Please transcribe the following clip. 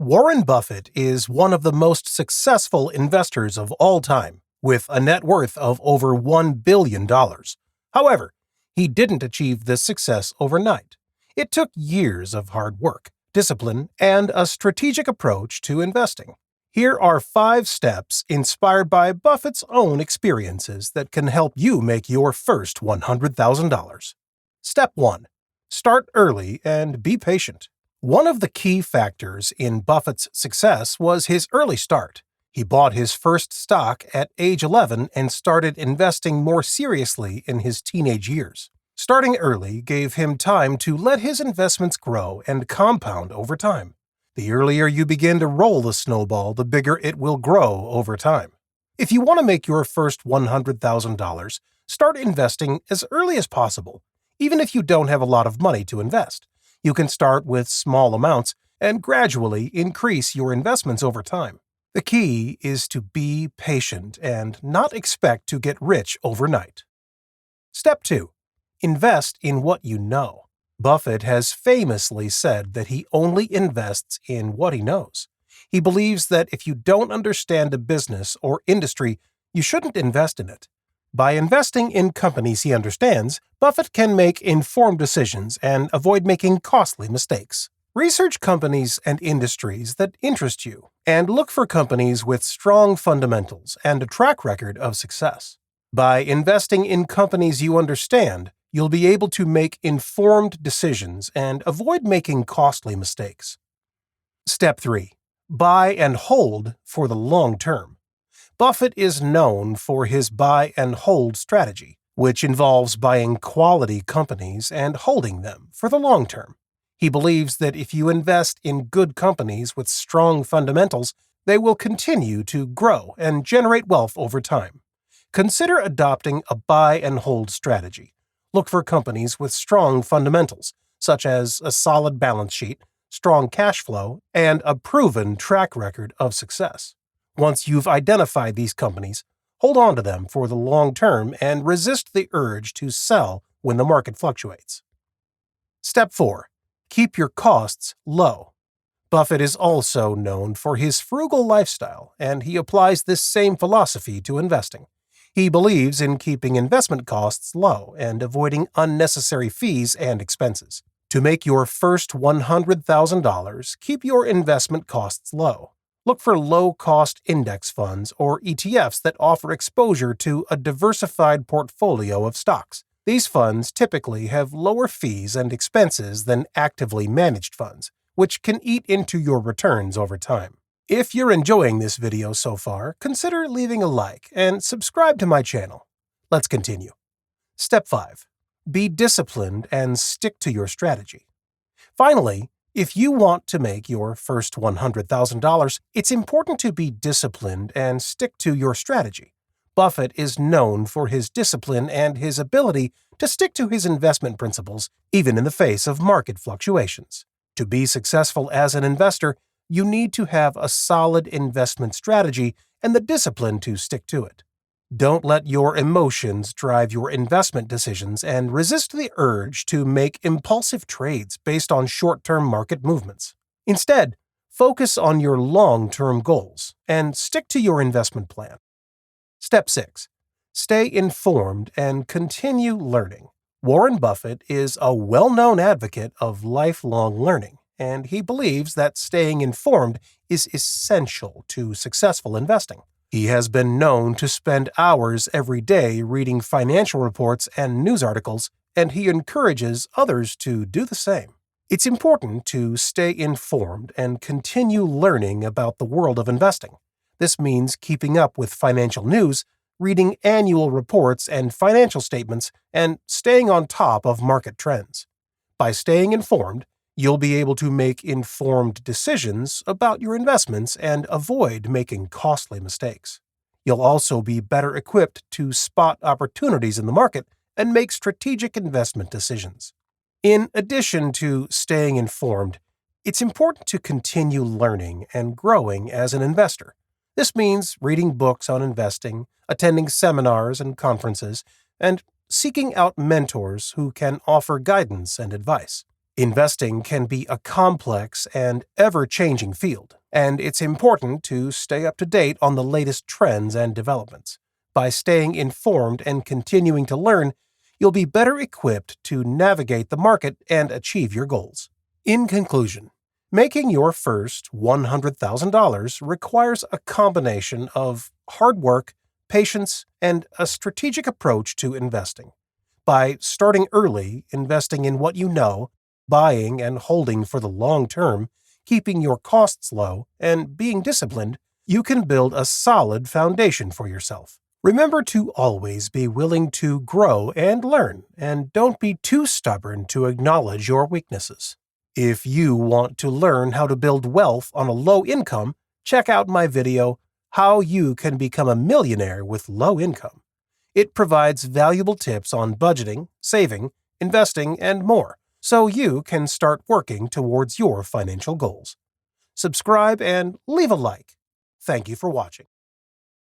Warren Buffett is one of the most successful investors of all time, with a net worth of over $1 billion. However, he didn't achieve this success overnight. It took years of hard work, discipline, and a strategic approach to investing. Here are 5 steps inspired by Buffett's own experiences that can help you make your first $100,000. Step 1. Start early and be patient. One of the key factors in Buffett's success was his early start. He bought his first stock at age 11 and started investing more seriously in his teenage years. Starting early gave him time to let his investments grow and compound over time. The earlier you begin to roll the snowball, the bigger it will grow over time. If you want to make your first $100,000, start investing as early as possible, even if you don't have a lot of money to invest. You can start with small amounts and gradually increase your investments over time. The key is to be patient and not expect to get rich overnight. Step 2. Invest in what you know. Buffett has famously said that he only invests in what he knows. He believes that if you don't understand a business or industry, you shouldn't invest in it. By investing in companies he understands, Buffett can make informed decisions and avoid making costly mistakes. Research companies and industries that interest you, and look for companies with strong fundamentals and a track record of success. By investing in companies you understand, you'll be able to make informed decisions and avoid making costly mistakes. Step 3. Buy and hold for the long term. Buffett is known for his buy and hold strategy, which involves buying quality companies and holding them for the long term. He believes that if you invest in good companies with strong fundamentals, they will continue to grow and generate wealth over time. Consider adopting a buy and hold strategy. Look for companies with strong fundamentals, such as a solid balance sheet, strong cash flow, and a proven track record of success. Once you've identified these companies, hold on to them for the long term and resist the urge to sell when the market fluctuates. Step 4. Keep your costs low. Buffett is also known for his frugal lifestyle, and he applies this same philosophy to investing. He believes in keeping investment costs low and avoiding unnecessary fees and expenses. To make your first $100,000, keep your investment costs low. Look for low-cost index funds or ETFs that offer exposure to a diversified portfolio of stocks. These funds typically have lower fees and expenses than actively managed funds, which can eat into your returns over time. If you're enjoying this video so far, consider leaving a like and subscribe to my channel. Let's continue. Step 5. Be disciplined and stick to your strategy. Finally, if you want to make your first $100,000, it's important to be disciplined and stick to your strategy. Buffett is known for his discipline and his ability to stick to his investment principles, even in the face of market fluctuations. To be successful as an investor, you need to have a solid investment strategy and the discipline to stick to it. Don't let your emotions drive your investment decisions and resist the urge to make impulsive trades based on short-term market movements. Instead, focus on your long-term goals and stick to your investment plan. Step 6. Stay informed and continue learning. Warren Buffett is a well-known advocate of lifelong learning, and he believes that staying informed is essential to successful investing. He has been known to spend hours every day reading financial reports and news articles, and he encourages others to do the same. It's important to stay informed and continue learning about the world of investing. This means keeping up with financial news, reading annual reports and financial statements, and staying on top of market trends. By staying informed, you'll be able to make informed decisions about your investments and avoid making costly mistakes. You'll also be better equipped to spot opportunities in the market and make strategic investment decisions. In addition to staying informed, it's important to continue learning and growing as an investor. This means reading books on investing, attending seminars and conferences, and seeking out mentors who can offer guidance and advice. Investing can be a complex and ever-changing field, and it's important to stay up to date on the latest trends and developments. By staying informed and continuing to learn, you'll be better equipped to navigate the market and achieve your goals. In conclusion, making your first $100,000 requires a combination of hard work, patience, and a strategic approach to investing. By starting early, investing in what you know, buying and holding for the long term, keeping your costs low, and being disciplined, you can build a solid foundation for yourself. Remember to always be willing to grow and learn, and don't be too stubborn to acknowledge your weaknesses. If you want to learn how to build wealth on a low income, check out my video, How You Can Become a Millionaire with Low Income. It provides valuable tips on budgeting, saving, investing, and more, so you can start working towards your financial goals. Subscribe and leave a like. Thank you for watching.